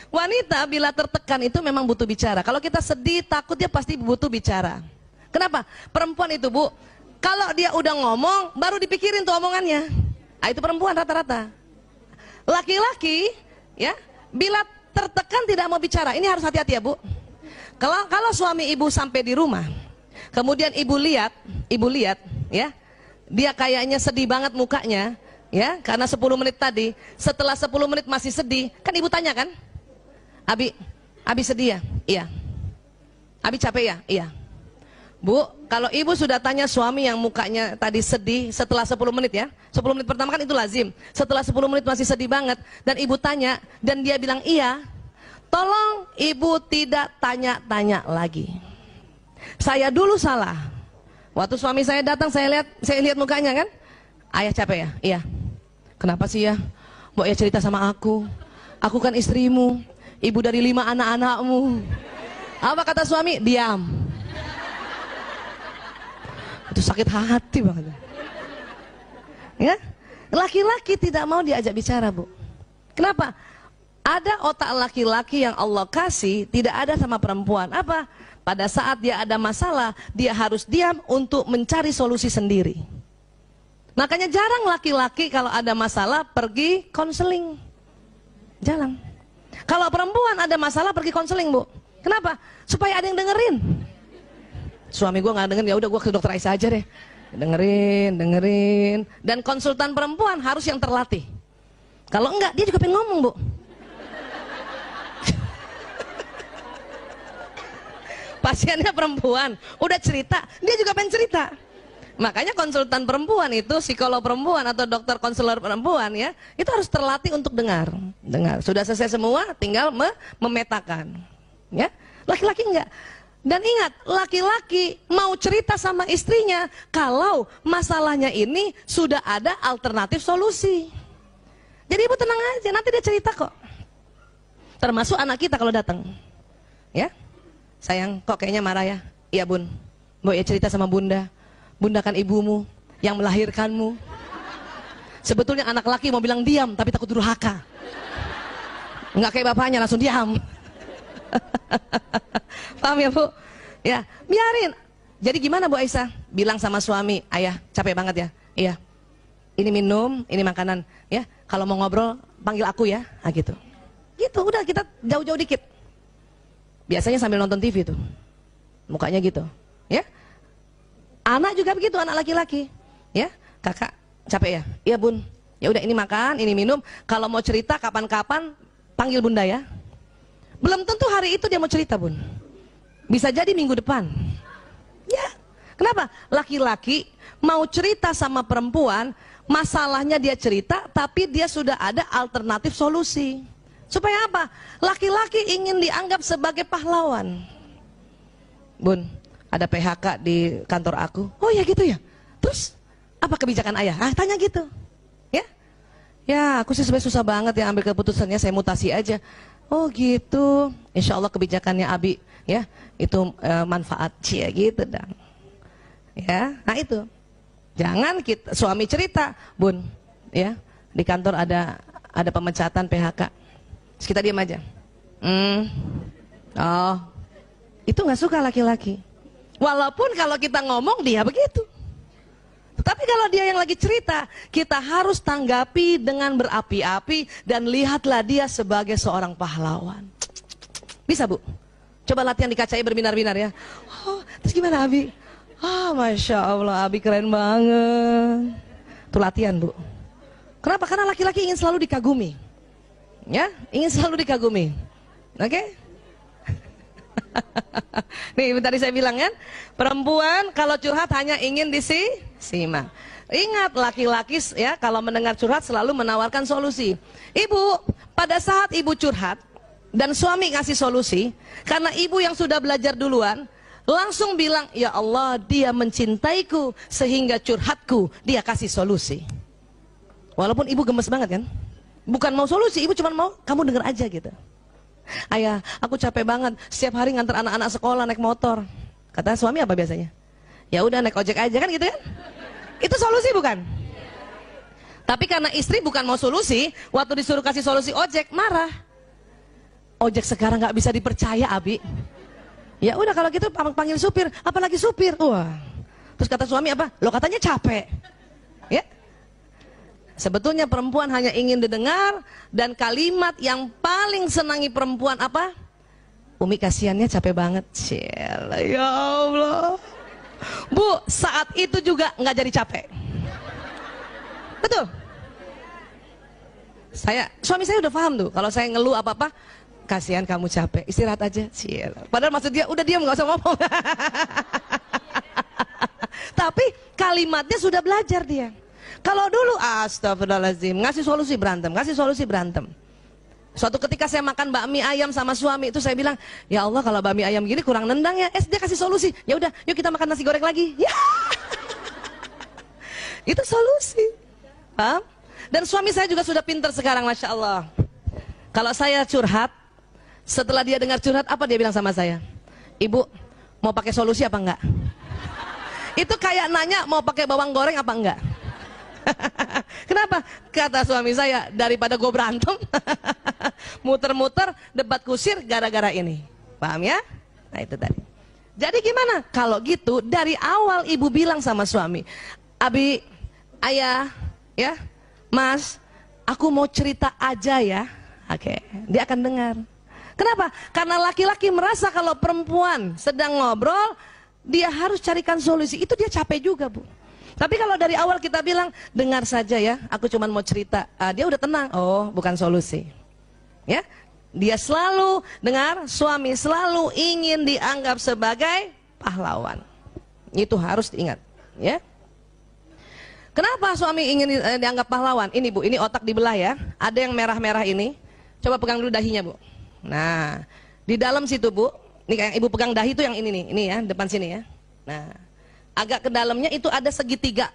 Wanita bila tertekan itu memang butuh bicara. Kalau kita sedih, takut, dia pasti butuh bicara. Kenapa? Perempuan itu, Bu, kalau dia udah ngomong, baru dipikirin tuh omongannya. Ah, itu perempuan rata-rata. Laki-laki, ya, bila tertekan tidak mau bicara. Ini harus hati-hati ya, Bu. Kalau suami ibu sampai di rumah, kemudian ibu lihat, ya, dia kayaknya sedih banget mukanya, ya, karena 10 menit tadi. Setelah 10 menit masih sedih, kan ibu tanya kan? Abi sedih ya? Iya. Abi capek ya? Iya. Bu, kalau ibu sudah tanya suami yang mukanya tadi sedih setelah 10 menit ya, 10 menit pertama kan itu lazim. Setelah 10 menit masih sedih banget, dan ibu tanya, dan dia bilang iya, tolong ibu tidak tanya-tanya lagi. Saya dulu salah. Waktu suami saya datang, saya lihat mukanya kan, ayah capek ya? Iya. Kenapa sih ya? Mbok ya cerita sama aku kan istrimu, ibu dari 5 anak-anakmu. Apa kata suami? Diam. Itu sakit hati banget. Ya, laki-laki tidak mau diajak bicara, Bu. Kenapa? Ada otak laki-laki yang Allah kasih, tidak ada sama perempuan. Apa? Pada saat dia ada masalah, dia harus diam untuk mencari solusi sendiri. Makanya jarang laki-laki kalau ada masalah pergi konseling. Jarang. Kalau perempuan ada masalah pergi konseling, Bu. Kenapa? Supaya ada yang dengerin. Suami gue nggak dengerin, ya udah gue ke dokter Aisyah aja deh. Dengerin. Dan konsultan perempuan harus yang terlatih. Kalau enggak, dia juga pengen ngomong, Bu. Pasiennya perempuan, udah cerita, dia juga pengen cerita. Makanya konsultan perempuan itu, psikolog perempuan atau dokter konselor perempuan ya, itu harus terlatih untuk dengar. Sudah selesai semua, tinggal memetakan. Ya, laki-laki enggak. Dan ingat, laki-laki mau cerita sama istrinya kalau masalahnya ini sudah ada alternatif solusi. Jadi ibu tenang aja, nanti dia cerita kok. Termasuk anak kita kalau datang. Ya. Sayang, kok kayaknya marah ya? Iya, Bun. Mbok ya cerita sama Bunda. Bunda kan ibumu yang melahirkanmu. Sebetulnya anak laki mau bilang diam, tapi takut durhaka. Enggak kayak bapaknya, langsung diam. Paham ya, Bu? Ya, biarin. Jadi gimana, Bu Aisyah? Bilang sama suami, ayah capek banget ya? Iya. Ini minum, ini makanan. Ya, kalau mau ngobrol, panggil aku ya. Nah, gitu. Gitu, udah kita jauh-jauh dikit. Biasanya sambil nonton TV tuh. Mukanya gitu. Ya. Anak juga begitu, anak laki-laki. Ya, kakak capek ya? Iya, Bun. Ya udah, ini makan, ini minum. Kalau mau cerita kapan-kapan, panggil Bunda ya. Belum tentu hari itu dia mau cerita, Bun. Bisa jadi minggu depan. Ya. Kenapa? Laki-laki mau cerita sama perempuan, masalahnya dia cerita, tapi dia sudah ada alternatif solusi. Supaya apa? Laki-laki ingin dianggap sebagai pahlawan. Bun, ada PHK di kantor aku. Oh ya gitu ya. Terus apa kebijakan ayah? Ah, tanya gitu. Ya. Ya, aku sih sebenarnya susah banget ya ambil keputusannya, saya mutasi aja. Oh gitu. Insya Allah kebijakannya Abi ya itu manfaat cia gitu dong. Ya, nah itu. Jangan kita suami cerita, Bun, ya di kantor ada pemecatan PHK. Terus kita diam aja. Oh, itu nggak suka laki-laki. Walaupun kalau kita ngomong dia begitu. Tetapi kalau dia yang lagi cerita, kita harus tanggapi dengan berapi-api dan lihatlah dia sebagai seorang pahlawan. Bisa, Bu? Coba latihan di kacanya berbinar-binar ya. Oh, terus gimana Abi? Masya Allah, Abi keren banget. Itu latihan, Bu. Kenapa? Karena laki-laki ingin selalu dikagumi. Ya, ingin selalu dikagumi. Oke? Nih, tadi saya bilang kan, perempuan kalau curhat hanya ingin disimak. Ingat, laki-laki ya kalau mendengar curhat selalu menawarkan solusi. Ibu, pada saat ibu curhat dan suami ngasih solusi, karena ibu yang sudah belajar duluan, langsung bilang, ya Allah, dia mencintaiku sehingga curhatku dia kasih solusi. Walaupun ibu gemes banget kan, bukan mau solusi, ibu cuma mau kamu dengar aja gitu. Ayah, aku capek banget, setiap hari nganter anak-anak sekolah naik motor. Kata suami apa biasanya? Ya udah naik ojek aja kan gitu kan? Itu solusi bukan? Tapi karena istri bukan mau solusi, waktu disuruh kasih solusi ojek marah. ojek sekarang nggak bisa dipercaya, Abi. Ya udah kalau gitu panggil supir, apalagi supir. Wah. Terus kata suami apa? Lo katanya capek. Ya. Sebetulnya perempuan hanya ingin didengar, dan kalimat yang paling senangi perempuan apa? Umi kasihannya capek banget. Ciela, ya Allah. Bu, saat itu juga nggak jadi capek. Betul. Suami saya udah paham tuh. Kalau saya ngeluh apa-apa, kasihan kamu capek, istirahat aja. Ciela. Padahal maksud dia, udah diam nggak usah ngomong. Tapi kalimatnya sudah belajar dia. Kalau dulu astagfirullahaladzim, ngasih solusi berantem, ngasih solusi berantem. Suatu ketika saya makan bakmi ayam sama suami, itu saya bilang, ya Allah kalau bakmi ayam gini kurang nendang ya. Dia kasih solusi, ya udah, yuk kita makan nasi goreng lagi. Ya. Itu solusi. Paham? Dan suami saya juga sudah pintar sekarang, Masya Allah. Kalau saya curhat, setelah dia dengar curhat, apa dia bilang sama saya? Ibu, mau pakai solusi apa enggak? Itu kayak nanya mau pakai bawang goreng apa enggak? Kenapa? Kata suami saya, daripada gue berantem, muter-muter, debat kusir gara-gara ini. Paham ya? Nah itu tadi. Jadi gimana? Kalau gitu, dari awal ibu bilang sama suami, Abi, ayah, ya, Mas, aku mau cerita aja ya. Oke, dia akan dengar. Kenapa? Karena laki-laki merasa kalau perempuan sedang ngobrol, dia harus carikan solusi. Itu dia capek juga, Bu. Tapi kalau dari awal kita bilang, dengar saja ya, aku cuma mau cerita, dia udah tenang. Oh, bukan solusi. Ya, dia selalu dengar, suami selalu ingin dianggap sebagai pahlawan. Itu harus diingat, ya. Kenapa suami ingin dianggap pahlawan? Ini Bu, ini otak dibelah ya. Ada yang merah-merah ini. Coba pegang dulu dahinya Bu. Nah, di dalam situ Bu, ini kayak ibu pegang dahi itu yang ini nih, ini ya, depan sini ya. Nah, agak ke dalamnya itu ada segitiga.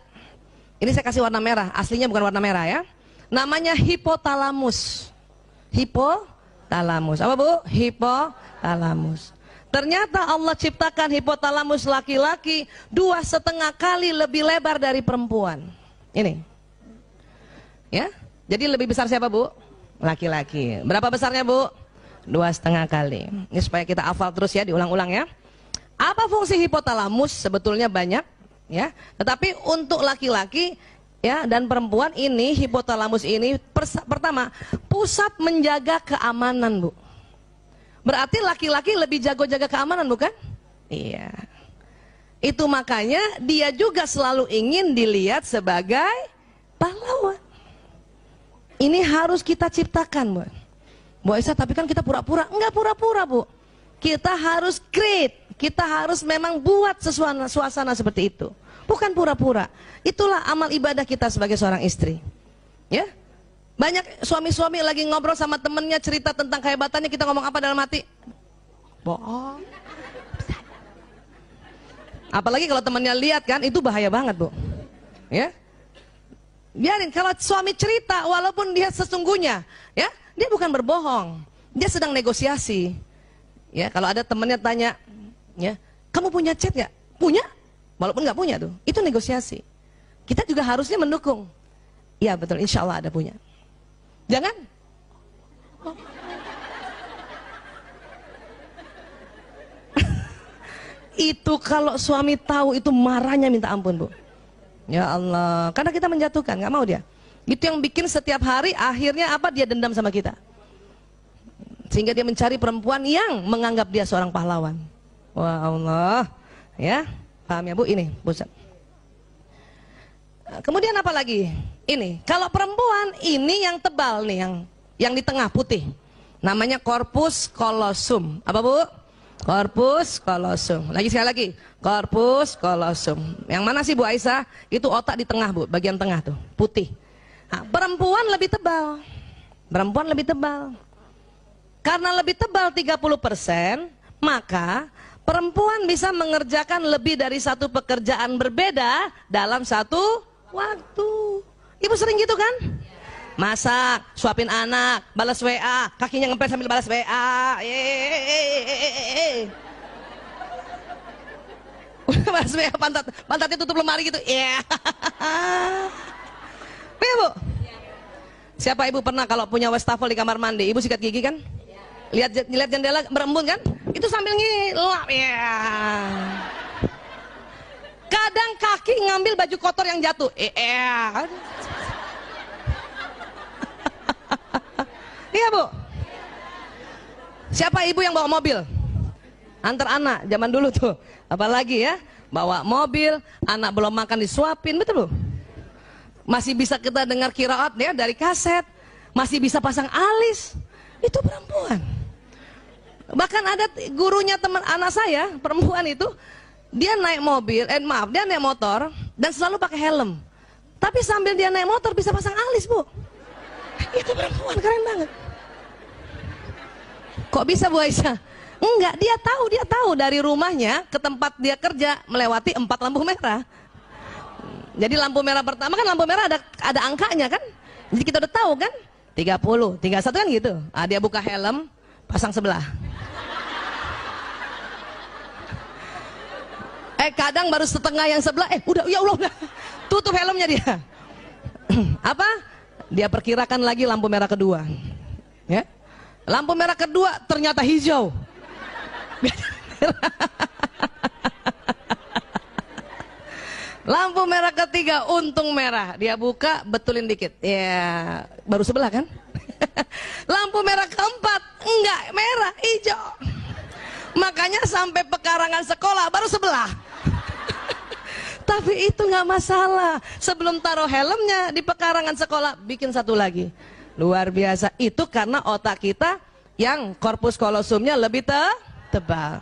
Ini saya kasih warna merah, aslinya bukan warna merah ya. Namanya hipotalamus. Hipotalamus. Apa Bu? Hipotalamus. Ternyata Allah ciptakan hipotalamus laki-laki 2,5 kali lebih lebar dari perempuan. Ini. Ya. Jadi lebih besar siapa Bu? Laki-laki. Berapa besarnya Bu? 2,5 kali. Ini supaya kita hafal terus ya, diulang-ulang ya. Apa fungsi hipotalamus? Sebetulnya banyak ya. Tetapi untuk laki-laki ya dan perempuan ini, hipotalamus ini pertama, pusat menjaga keamanan Bu. Berarti laki-laki lebih jago jaga keamanan bukan? Iya. Itu makanya dia juga selalu ingin dilihat sebagai pahlawan. Ini harus kita ciptakan Bu. Bu Aisyah, tapi kan kita pura-pura. Enggak pura-pura Bu. Kita harus create. Kita harus memang buat suasana seperti itu. Bukan pura-pura. Itulah amal ibadah kita sebagai seorang istri. Ya. Banyak suami-suami lagi ngobrol sama temennya, cerita tentang kehebatannya, kita ngomong apa dalam hati? Bohong. Apalagi kalau temennya lihat kan, itu bahaya banget Bu. Ya. Biarin, kalau suami cerita walaupun dia sesungguhnya, ya, dia bukan berbohong. Dia sedang negosiasi. Ya, kalau ada temennya tanya, ya, kamu punya chat nggak? Punya? Walaupun nggak punya tuh, itu negosiasi. Kita juga harusnya mendukung. Iya betul, insya Allah ada punya. Jangan. Oh. Itu kalau suami tahu itu marahnya minta ampun Bu. Ya Allah, karena kita menjatuhkan, nggak mau dia. Itu yang bikin setiap hari akhirnya apa? Dia dendam sama kita. Sehingga dia mencari perempuan yang menganggap dia seorang pahlawan. Wah Allah, ya paham ya Bu? Ini pusat. Kemudian apa lagi? Ini, kalau perempuan ini yang tebal nih, yang di tengah putih, namanya corpus callosum. Apa Bu? Corpus callosum. Lagi sekali lagi, corpus callosum. Yang mana sih Bu Aisyah? Itu otak di tengah Bu, bagian tengah tuh, putih. Nah, perempuan lebih tebal. Perempuan lebih tebal. Karena lebih tebal 30%, maka perempuan bisa mengerjakan lebih dari satu pekerjaan berbeda dalam satu waktu. Ibu sering gitu kan? Masak, suapin anak, balas WA, kakinya ngepel sambil balas WA. Balas WA, pantatnya tutup lemari gitu. Iya. Ya Bu? Siapa ibu pernah kalau punya wastafel di kamar mandi, ibu sikat gigi kan? lihat jendela berembun kan? Itu sambil ngilap ya. Kadang kaki ngambil baju kotor yang jatuh. Iya Bu. Siapa ibu yang bawa mobil? Antar anak, zaman dulu tuh. Apalagi ya, bawa mobil, anak belum makan disuapin, betul Bu? Masih bisa kita dengar qiraat ya dari kaset, masih bisa pasang alis. Itu perempuan. Bahkan ada gurunya teman anak saya, perempuan itu, dia naik mobil, dia naik motor dan selalu pakai helm. Tapi sambil dia naik motor bisa pasang alis, Bu. Itu perempuan, keren banget. Kok bisa Bu Aisyah? Enggak, dia tahu dari rumahnya ke tempat dia kerja melewati 4 lampu merah. Jadi lampu merah pertama kan lampu merah ada angkanya kan? Jadi kita udah tahu kan? 30, 31 kan gitu. Dia buka helm, pasang sebelah. Kadang baru setengah yang sebelah, udah, ya Allah, udah. Tutup helmnya dia. Apa? Dia perkirakan lagi lampu merah kedua. Ya. Lampu merah kedua ternyata hijau. Lampu merah ketiga untung merah. Dia buka, betulin dikit. Ya, baru sebelah kan? Lampu merah keempat enggak merah, hijau. Makanya sampai pekarangan sekolah baru sebelah. Tapi itu nggak masalah. Sebelum taruh helmnya di pekarangan sekolah, bikin satu lagi. Luar biasa. Itu karena otak kita yang korpus kolosumnya lebih tebal.